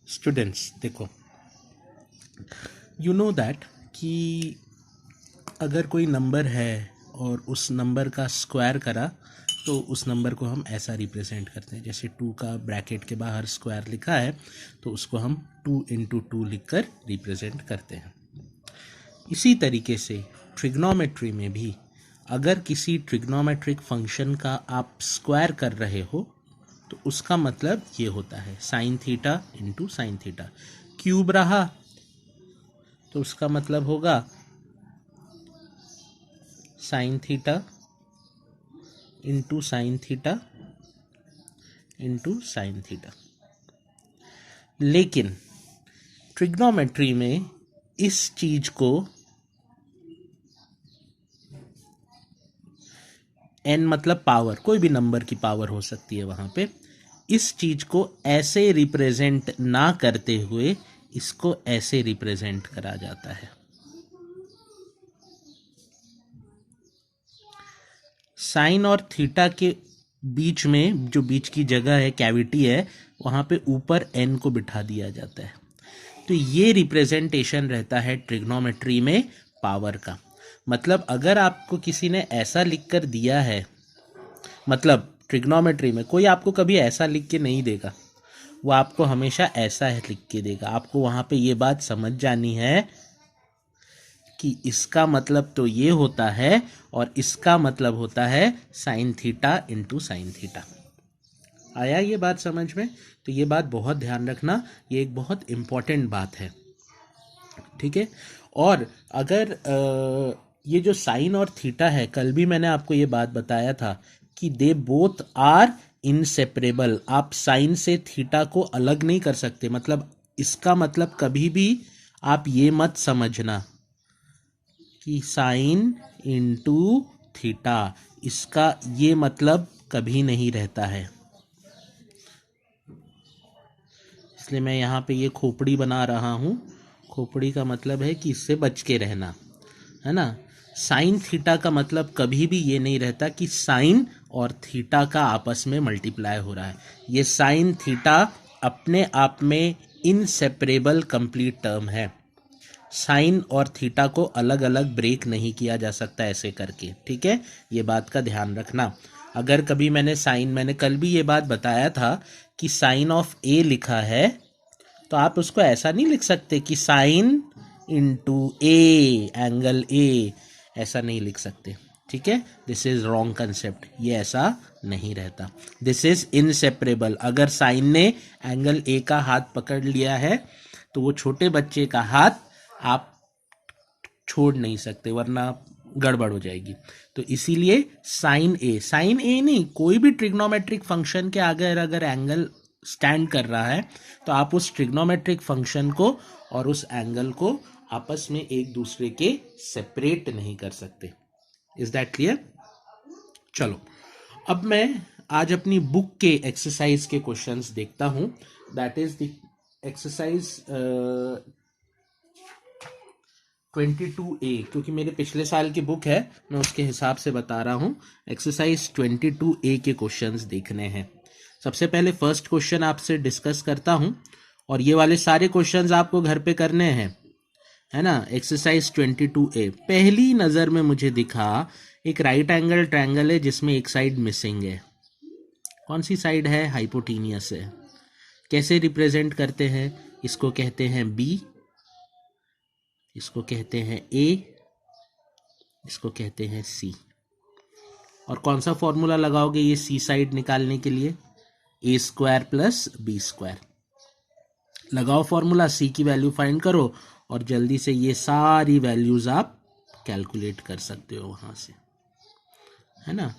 Students देखो, you know that कि अगर कोई नंबर है और उस नंबर का स्क्वायर करा तो उस नंबर को हम ऐसा रिप्रेजेंट करते हैं। जैसे 2 का ब्रैकेट के बाहर स्क्वायर लिखा है तो उसको हम 2 इंटू 2 लिख कर रिप्रेजेंट करते हैं। इसी तरीके से ट्रिग्नोमेट्री में भी अगर किसी ट्रिग्नोमेट्रिक फंक्शन का आप स्क्वायर कर रहे हो तो उसका मतलब ये होता है sine theta into sine theta. Cube रहा तो उसका मतलब होगा sine theta into sine theta into sine theta. लेकिन ट्रिग्नोमेट्री में इस चीज को n मतलब पावर, कोई भी नंबर की पावर हो सकती है वहां पे, इस चीज को ऐसे रिप्रेजेंट ना करते हुए इसको ऐसे रिप्रेजेंट करा जाता है। साइन और थीटा के बीच में जो बीच की जगह है, कैविटी है, वहां पे ऊपर n को बिठा दिया जाता है। तो ये रिप्रेजेंटेशन रहता है ट्रिग्नोमेट्री में पावर का। मतलब अगर आपको किसी ने ऐसा लिख कर दिया है, मतलब ट्रिग्नोमेट्री में कोई आपको कभी ऐसा लिख के नहीं देगा, वो आपको हमेशा ऐसा लिख के देगा। आपको वहां पे ये बात समझ जानी है कि इसका मतलब तो ये होता है और इसका मतलब होता है sine theta into sine theta. आया ये बात समझ में? तो ये बात बहुत ध्यान रखना, ये एक बहुत इम्पॉर्टेंट बात है, ठीक है। और अगर ये जो साइन और थीटा है, कल भी मैंने आपको ये बात बताया था कि दे बोथ आर इनसेपरेबल। आप साइन से थीटा को अलग नहीं कर सकते। मतलब इसका मतलब कभी भी आप ये मत समझना कि साइन इंटू थीटा, इसका ये मतलब कभी नहीं रहता है। इसलिए मैं यहाँ पे ये खोपड़ी बना रहा हूँ। खोपड़ी का मतलब है कि इससे बच के रहना, है ना। साइन थीटा का मतलब कभी भी ये नहीं रहता कि साइन और थीटा का आपस में मल्टीप्लाई हो रहा है। ये साइन थीटा अपने आप में इनसेपरेबल कंप्लीट टर्म है। साइन और थीटा को अलग अलग ब्रेक नहीं किया जा सकता ऐसे करके, ठीक है। ये बात का ध्यान रखना। अगर कभी मैंने कल भी ये बात बताया था कि साइन ऑफ ए लिखा है तो आप उसको ऐसा नहीं लिख सकते कि sine into A angle A, ऐसा नहीं लिख सकते, ठीक है। दिस इज रॉन्ग कंसेप्ट, ये ऐसा नहीं रहता। This is inseparable. अगर साइन ने एंगल ए का हाथ पकड़ लिया है तो वो छोटे बच्चे का हाथ आप छोड़ नहीं सकते, वरना गड़बड़ हो जाएगी। तो इसीलिए साइन ए नहीं, कोई भी ट्रिग्नोमेट्रिक फंक्शन के आगे अगर एंगल स्टैंड कर रहा है तो आप उस ट्रिग्नोमेट्रिक फंक्शन को और उस एंगल को आपस में एक दूसरे के सेपरेट नहीं कर सकते। Is that clear? चलो, अब मैं आज अपनी बुक के एक्सरसाइज के क्वेश्चंस देखता हूं। That is the exercise 22A, क्योंकि मेरे पिछले साल की बुक है, मैं उसके हिसाब से बता रहा हूं। एक्सरसाइज 22A के क्वेश्चंस देखने हैं। सबसे पहले फर्स्ट क्वेश्चन आपसे डिस्कस करता हूं और ये वाले सारे क्वेश्चंस आपको घर पे करने हैं, है ना। एक्सरसाइज 22A, पहली नजर में मुझे दिखा एक राइट एंगल ट्रायंगल है जिसमें एक साइड मिसिंग है। कौन सी साइड है? हाइपोटेनियस है। कैसे रिप्रेजेंट करते हैं? इसको कहते हैं B, इसको कहते हैं A, इसको कहते हैं C। और कौन सा फॉर्मूला लगाओगे ये C साइड निकालने के लिए? A square plus B square. लगाओ फॉर्मूला, C की वैल्यू फाइंड करो और जल्दी से ये सारी वैल्यूज आप कैलकुलेट कर सकते हो वहां से, है ना।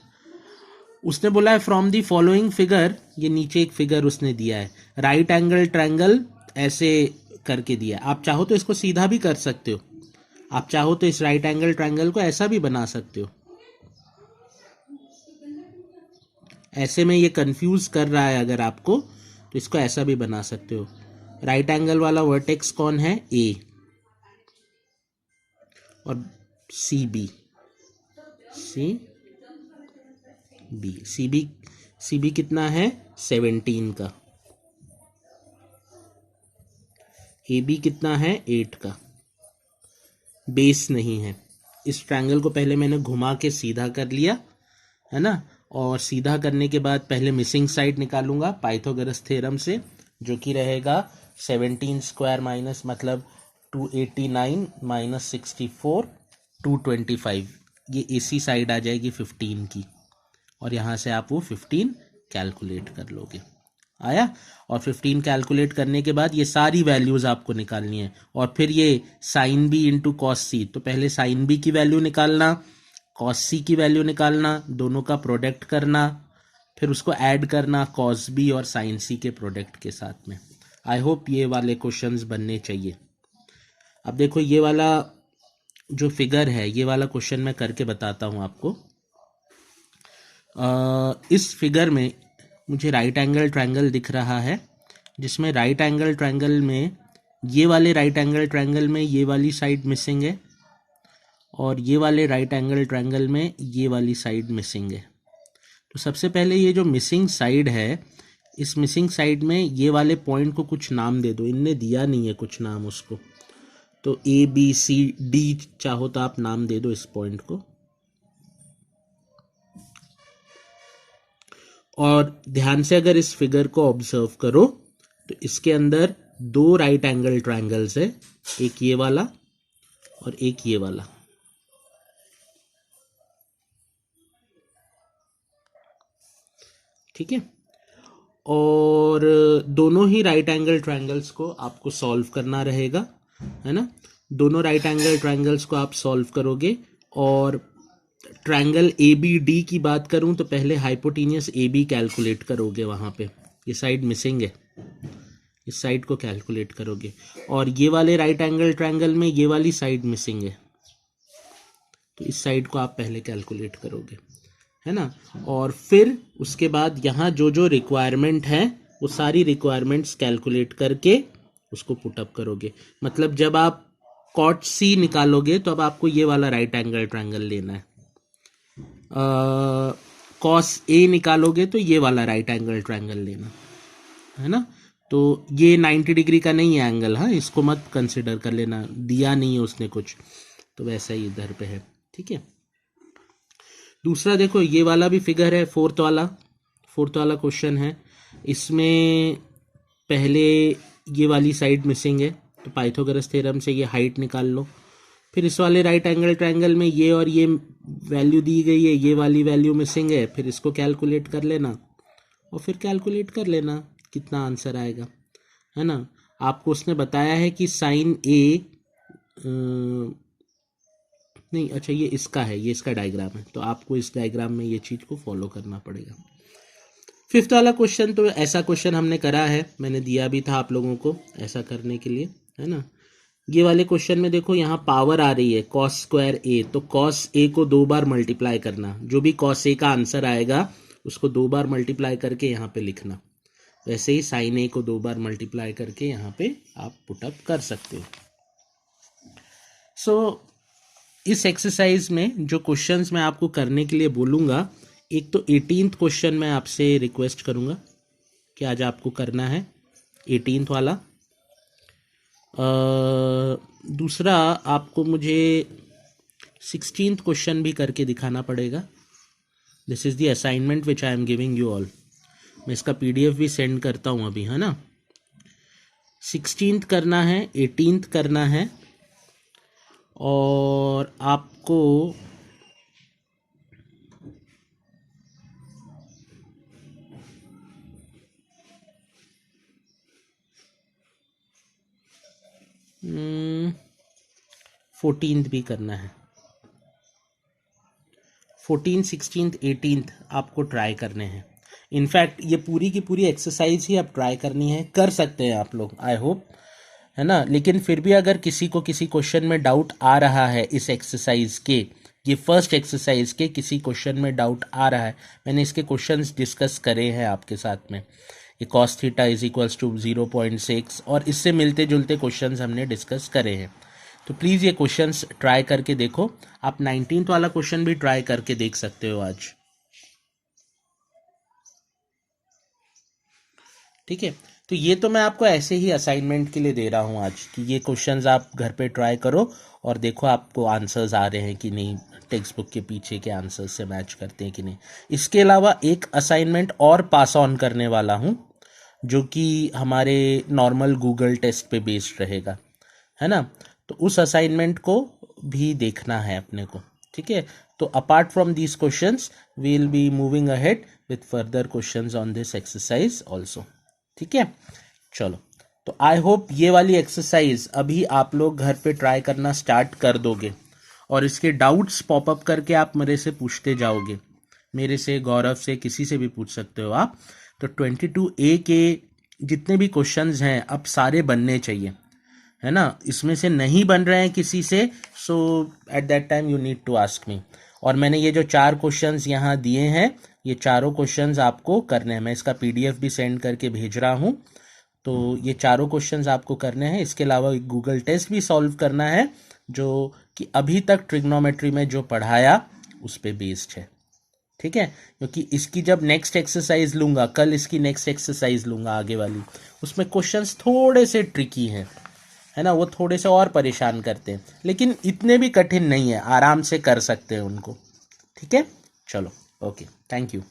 उसने बोला है फ्रॉम दी फॉलोइंग फिगर, ये नीचे एक फिगर उसने दिया है, राइट एंगल ट्रायंगल ऐसे करके दिया है। आप चाहो तो इसको सीधा भी कर सकते हो, आप चाहो तो इस राइट एंगल ट्रायंगल को ऐसा भी बना सकते हो। ऐसे में ये कंफ्यूज कर रहा है अगर आपको, तो इसको ऐसा भी बना सकते हो। राइट एंगल वाला वर्टेक्स कौन है? ए, और सी बी, सी बी कितना है? 17 का। ए बी कितना है 8 का, बेस नहीं है। इस ट्रायंगल को पहले मैंने घुमा के सीधा कर लिया है ना, और सीधा करने के बाद पहले मिसिंग साइड निकालूंगा पाइथागोरस थ्योरम से, जो कि रहेगा 17 स्क्वायर माइनस मतलब 289 माइनस 64 225, ये एसी साइड आ जाएगी 15 की, और यहाँ से आप वो 15 कैलकुलेट कर लोगे। आया? और 15 कैलकुलेट करने के बाद ये सारी वैल्यूज आपको निकालनी है, और फिर ये साइन बी इंटू कॉस सी, तो पहले साइन बी की वैल्यू निकालना, कॉस सी की वैल्यू निकालना, दोनों का प्रोडक्ट करना, फिर उसको ऐड करना कॉस बी और साइन सी के प्रोडक्ट के साथ में। आई होप ये वाले क्वेश्चंस बनने चाहिए। अब देखो ये वाला जो फिगर है, ये वाला क्वेश्चन मैं करके बताता हूँ आपको। इस फिगर में मुझे राइट एंगल ट्रायंगल दिख रहा है, जिसमें राइट एंगल ट्रायंगल में ये वाले राइट एंगल ट्रायंगल में ये वाली साइड मिसिंग है, और ये वाले राइट एंगल ट्रायंगल में ये वाली साइड मिसिंग है। तो सबसे पहले ये जो मिसिंग साइड है, इस मिसिंग साइड में ये वाले पॉइंट को कुछ नाम दे दो। इनने दिया नहीं है कुछ नाम उसको, तो ए बी सी डी चाहो तो आप नाम दे दो इस पॉइंट को। और ध्यान से अगर इस फिगर को ऑब्जर्व करो तो इसके अंदर दो राइट एंगल ट्रायंगल्स है, एक ये वाला और एक ये वाला। ठीक है, और दोनों ही राइट एंगल ट्रायंगल्स को आपको सॉल्व करना रहेगा, है ना। दोनों राइट एंगल ट्रायंगल्स को आप सॉल्व करोगे, और ट्रायंगल ए बी डी की बात करूं तो पहले हाइपोटेनियस ए बी कैलकुलेट करोगे, वहां पे ये साइड मिसिंग है, इस साइड को कैलकुलेट करोगे, और ये वाले राइट एंगल ट्रायंगल में ये वाली साइड मिसिंग है, तो इस साइड को आप पहले कैलकुलेट करोगे, है ना। और फिर उसके बाद यहाँ जो जो रिक्वायरमेंट है वो सारी रिक्वायरमेंट्स कैलकुलेट करके उसको पुटअप करोगे। मतलब जब आप कॉट सी निकालोगे तो अब आपको ये वाला राइट एंगल ट्रायंगल लेना है, कॉस ए निकालोगे तो ये वाला राइट एंगल ट्रायंगल लेना है ना। तो ये 90 डिग्री का नहीं है एंगल, हाँ, इसको मत कंसिडर कर लेना, दिया नहीं है उसने कुछ, तो वैसा ही इधर पे है। ठीक है, दूसरा देखो ये वाला भी फिगर है, फोर्थ वाला क्वेश्चन है। इसमें पहले ये वाली साइड मिसिंग है, तो पाइथागोरस थ्योरम से ये हाइट निकाल लो। फिर इस वाले राइट एंगल ट्रायंगल में ये और ये वैल्यू दी गई है, ये वाली वैल्यू मिसिंग है, फिर इसको कैलकुलेट कर लेना, और फिर कैलकुलेट कर लेना कितना आंसर आएगा, है ना। आपको उसने बताया है कि साइन ए नहीं, अच्छा ये इसका है, ये इसका डायग्राम है, तो आपको इस डायग्राम में ये चीज़ को फॉलो करना पड़ेगा। फिफ्थ वाला क्वेश्चन, तो ऐसा क्वेश्चन हमने करा है, मैंने दिया भी था आप लोगों को ऐसा करने के लिए, है ना। ये वाले क्वेश्चन में देखो यहाँ पावर आ रही है कॉस स्क्वायर ए, तो कॉस ए को 2 बार मल्टीप्लाई करना, जो भी कॉस ए का आंसर आएगा उसको 2 बार मल्टीप्लाई करके यहाँ पे लिखना। वैसे ही साइन ए को 2 बार मल्टीप्लाई करके यहाँ पे आप पुटअप कर सकते हो। सो इस एक्सरसाइज में जो क्वेश्चंस मैं आपको करने के लिए बोलूँगा, एक तो 18th क्वेश्चन मैं आपसे रिक्वेस्ट करूँगा कि आज आपको करना है 18th वाला। दूसरा आपको मुझे 16th क्वेश्चन भी करके दिखाना पड़ेगा। This is the assignment which I am giving you all. मैं इसका PDF भी सेंड करता हूँ अभी, है ना। 16th करना है, 18th करना है, और आपको फोर्टीन्थ भी करना है। 14, 16, 18 आपको ट्राई करने हैं। इनफैक्ट ये पूरी की पूरी एक्सरसाइज ही आप ट्राई करनी है, कर सकते हैं आप लोग, आई होप, है ना। लेकिन फिर भी अगर किसी को किसी क्वेश्चन में डाउट आ रहा है इस एक्सरसाइज के, ये फर्स्ट एक्सरसाइज के किसी क्वेश्चन में डाउट आ रहा है, मैंने इसके क्वेश्चंस डिस्कस करे हैं आपके साथ में, ये cos theta is equals to 0.6 और इससे मिलते जुलते क्वेश्चंस हमने डिस्कस करे हैं। तो प्लीज़ ये क्वेश्चंस ट्राई करके देखो। आप 19th वाला क्वेश्चन भी ट्राई करके देख सकते हो आज। ठीक है, तो ये तो मैं आपको ऐसे ही असाइनमेंट के लिए दे रहा हूँ आज कि ये क्वेश्चंस आप घर पे ट्राई करो और देखो आपको आंसर्स आ रहे हैं कि नहीं, टेक्स्ट बुक के पीछे के आंसर्स से मैच करते हैं कि नहीं। इसके अलावा एक असाइनमेंट और पास ऑन करने वाला हूँ जो कि हमारे नॉर्मल गूगल टेस्ट पे बेस्ड रहेगा, है ना। तो उस असाइनमेंट को भी देखना है अपने को, ठीक है। तो apart from these questions we will be moving ahead with further questions on this exercise also, ठीक है। चलो, तो आई होप ये वाली एक्सरसाइज अभी आप लोग घर पे ट्राई करना स्टार्ट कर दोगे और इसके डाउट्स पॉपअप करके आप मेरे से पूछते जाओगे, मेरे से, गौरव से, किसी से भी पूछ सकते हो आप। तो 22A के जितने भी क्वेश्चंस हैं अब सारे बनने चाहिए, है ना। इसमें से नहीं बन रहे हैं किसी से, so at that time you need to ask me. और मैंने ये जो 4 क्वेश्चंस यहाँ दिए हैं, ये चारों क्वेश्चंस आपको करने हैं। मैं इसका PDF भी सेंड करके भेज रहा हूँ। तो ये चारों क्वेश्चंस आपको करने हैं। इसके अलावा एक गूगल टेस्ट भी सॉल्व करना है जो कि अभी तक ट्रिग्नोमेट्री में जो पढ़ाया उस पे बेस्ड है, ठीक है। क्योंकि इसकी जब नेक्स्ट एक्सरसाइज लूँगा, कल इसकी नेक्स्ट एक्सरसाइज लूँगा आगे वाली, उसमें क्वेश्चंस थोड़े से ट्रिकी हैं, है ना। वो थोड़े से और परेशान करते हैं, लेकिन इतने भी कठिन नहीं है, आराम से कर सकते हैं उनको, ठीक है। चलो, ओके, थैंक यू।